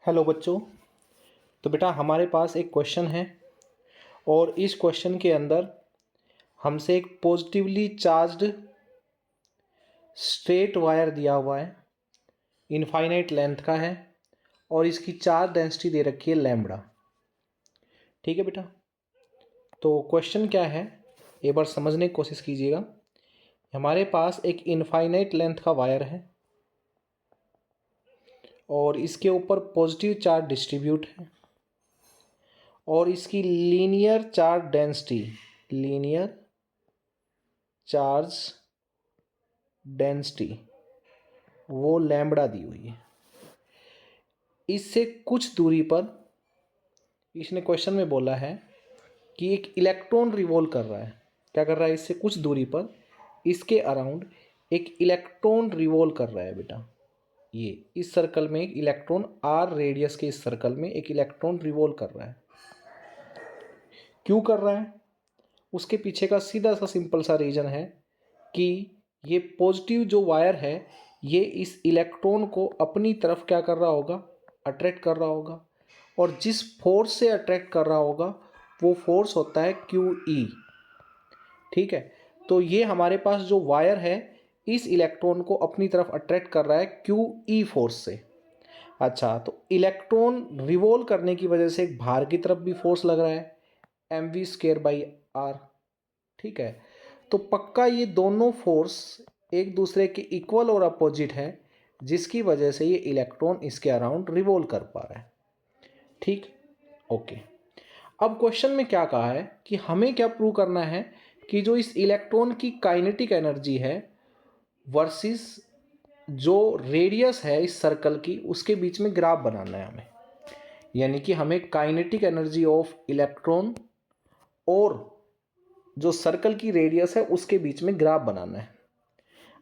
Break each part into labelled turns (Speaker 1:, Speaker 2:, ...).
Speaker 1: Hello बच्चों। तो बेटा हमारे पास एक क्वेश्चन है और इस क्वेश्चन के अंदर हमसे एक पॉजिटिवली चार्ज्ड स्ट्रेट वायर दिया हुआ है, इनफाइनाइट लेंथ का है और इसकी चार्ज डेंसिटी दे रखी है लैम्बडा। ठीक है बेटा, तो क्वेश्चन क्या है एक बार समझने की कोशिश कीजिएगा। हमारे पास एक इनफाइनाइट लेंथ का वायर है और इसके ऊपर पॉजिटिव चार्ज डिस्ट्रीब्यूट है और इसकी लीनियर चार्ज डेंसिटी वो लैम्बडा दी हुई है। इससे कुछ दूरी पर इसने क्वेश्चन में बोला है कि एक इलेक्ट्रॉन रिवॉल्व कर रहा है। क्या कर रहा है? इससे कुछ दूरी पर इसके अराउंड एक इलेक्ट्रॉन रिवॉल्व कर रहा है बेटा। ये इस सर्कल में एक इलेक्ट्रॉन आर रेडियस के इस सर्कल में एक इलेक्ट्रॉन रिवॉल्व कर रहा है। क्यों कर रहा है? उसके पीछे का सीधा सा सिंपल सा रीज़न है कि ये पॉजिटिव जो वायर है ये इस इलेक्ट्रॉन को अपनी तरफ क्या कर रहा होगा? अट्रैक्ट कर रहा होगा और जिस फोर्स से अट्रैक्ट कर रहा होगा वो फोर्स होता है QE। ठीक है, तो ये हमारे पास जो वायर है इस इलेक्ट्रॉन को अपनी तरफ अट्रैक्ट कर रहा है QE फोर्स से। अच्छा, तो इलेक्ट्रॉन रिवॉल्व करने की वजह से एक बाहर की तरफ भी फोर्स लग रहा है mv²/r। ठीक है, तो पक्का ये दोनों फोर्स एक दूसरे के इक्वल और अपोजिट है जिसकी वजह से ये इलेक्ट्रॉन इसके अराउंड रिवॉल्व कर पा रहा है। ठीक, ओके। अब क्वेश्चन में क्या कहा है कि हमें क्या प्रूव करना है कि जो इस इलेक्ट्रॉन की काइनेटिक एनर्जी है वर्सेस जो रेडियस है इस सर्कल की उसके बीच में ग्राफ बनाना है हमें। यानी कि हमें काइनेटिक एनर्जी ऑफ इलेक्ट्रॉन और जो सर्कल की रेडियस है उसके बीच में ग्राफ बनाना है।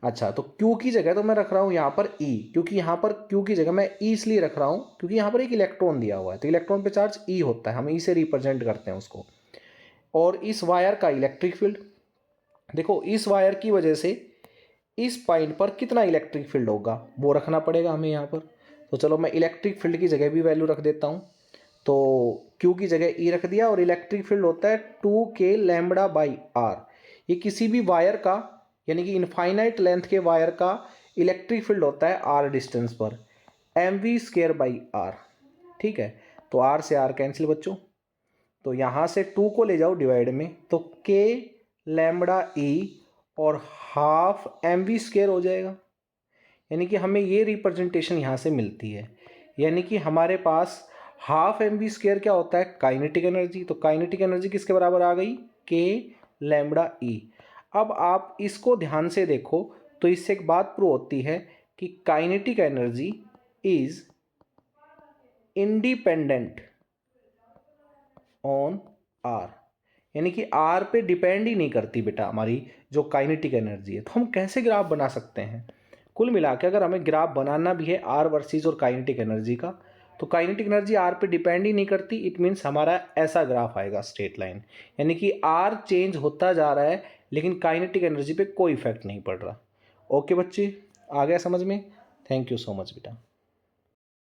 Speaker 1: अच्छा, तो Q की जगह तो मैं रख रहा हूँ यहाँ पर E, क्योंकि यहाँ पर Q की जगह मैं E इसलिए रख रहा हूँ क्योंकि यहाँ पर एक इलेक्ट्रॉन दिया हुआ है तो इलेक्ट्रॉन पे चार्ज E होता है, हम E से रिप्रेजेंट करते हैं उसको। और इस वायर का इलेक्ट्रिक फील्ड देखो, इस वायर की वजह से इस पॉइंट पर कितना इलेक्ट्रिक फील्ड होगा वो रखना पड़ेगा हमें यहाँ पर। तो चलो मैं इलेक्ट्रिक फील्ड की जगह भी वैल्यू रख देता हूँ। तो Q की जगह E रख दिया और इलेक्ट्रिक फील्ड होता है 2K λ/r। ये किसी भी वायर का यानी कि इनफाइनाइट लेंथ के वायर का इलेक्ट्रिक फील्ड होता है r डिस्टेंस पर mv²/r। ठीक है, तो r से r कैंसिल बच्चों, तो यहाँ से 2 को ले जाओ डिवाइड में तो k λe और हाफ mv² हो जाएगा। यानी कि हमें ये रिप्रेजेंटेशन यहाँ से मिलती है। यानी कि हमारे पास हाफ mv² क्या होता है? Kinetic energy. तो काइनेटिक एनर्जी किसके बराबर आ गई? k λe। अब आप इसको ध्यान से देखो तो इससे एक बात प्रूव होती है कि kinetic energy is independent on r। यानी कि r पे डिपेंड ही नहीं करती बेटा हमारी जो काइनेटिक एनर्जी है। तो हम कैसे ग्राफ बना सकते हैं? कुल मिला के अगर हमें ग्राफ बनाना भी है r वर्सेस और काइनेटिक एनर्जी का, तो काइनेटिक एनर्जी r पे डिपेंड ही नहीं करती। इट मीन्स हमारा ऐसा ग्राफ आएगा स्ट्रेट लाइन, यानी कि r चेंज होता जा रहा है लेकिन काइनेटिक एनर्जी पे कोई इफेक्ट नहीं पड़ रहा। ओके बच्चे, आ गया समझ में? थैंक यू सो मच बेटा।